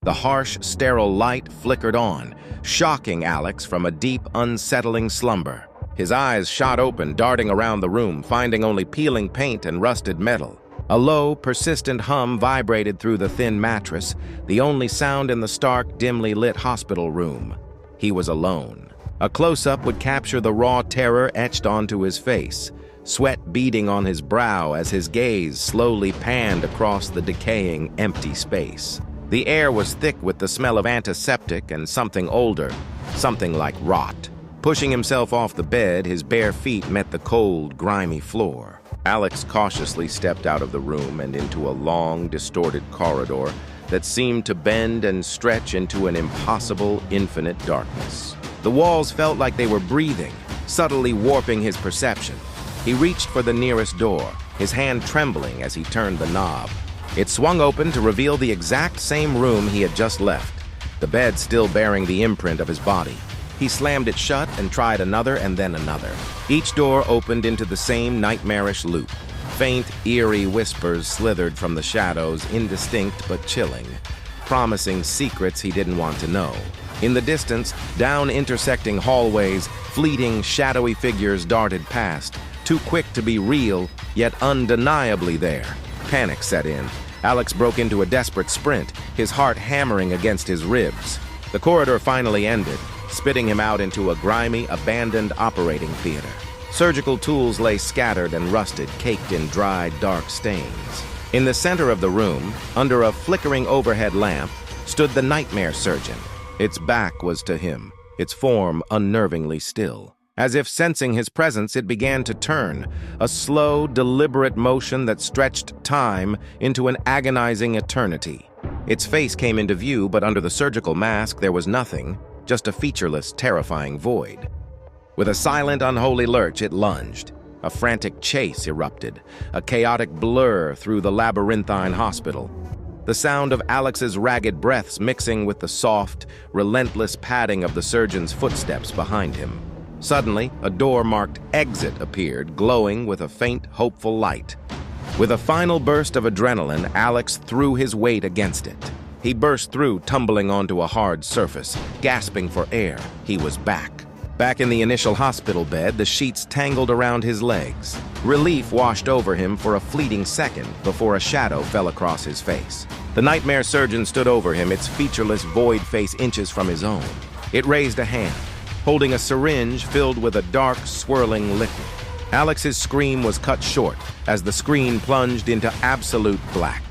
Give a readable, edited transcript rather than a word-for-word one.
The harsh, sterile light flickered on, shocking Alex from a deep, unsettling slumber. His eyes shot open, darting around the room, finding only peeling paint and rusted metal. A low, persistent hum vibrated through the thin mattress, the only sound in the stark, dimly lit hospital room. He was alone. A close-up would capture the raw terror etched onto his face, sweat beading on his brow as his gaze slowly panned across the decaying, empty space. The air was thick with the smell of antiseptic and something older, something like rot. Pushing himself off the bed, his bare feet met the cold, grimy floor. Alex cautiously stepped out of the room and into a long, distorted corridor that seemed to bend and stretch into an impossible, infinite darkness. The walls felt like they were breathing, subtly warping his perception. He reached for the nearest door, his hand trembling as he turned the knob. It swung open to reveal the exact same room he had just left, the bed still bearing the imprint of his body. He slammed it shut and tried another and then another. Each door opened into the same nightmarish loop. Faint, eerie whispers slithered from the shadows, indistinct but chilling, promising secrets he didn't want to know. In the distance, down intersecting hallways, fleeting, shadowy figures darted past, too quick to be real, yet undeniably there. Panic set in. Alex broke into a desperate sprint, his heart hammering against his ribs. The corridor finally ended, spitting him out into a grimy, abandoned operating theater. Surgical tools lay scattered and rusted, caked in dried, dark stains. In the center of the room, under a flickering overhead lamp, stood the nightmare surgeon. Its back was to him, its form unnervingly still. As if sensing his presence, it began to turn, a slow, deliberate motion that stretched time into an agonizing eternity. Its face came into view, but under the surgical mask there was nothing, just a featureless, terrifying void. With a silent, unholy lurch, it lunged. A frantic chase erupted, a chaotic blur through the labyrinthine hospital. The sound of Alex's ragged breaths mixing with the soft, relentless padding of the surgeon's footsteps behind him. Suddenly, a door marked "Exit" appeared, glowing with a faint, hopeful light. With a final burst of adrenaline, Alex threw his weight against it. He burst through, tumbling onto a hard surface, gasping for air. He was back. Back in the initial hospital bed, the sheets tangled around his legs. Relief washed over him for a fleeting second before a shadow fell across his face. The nightmare surgeon stood over him, its featureless void face inches from his own. It raised a hand, holding a syringe filled with a dark, swirling liquid. Alex's scream was cut short as the screen plunged into absolute black.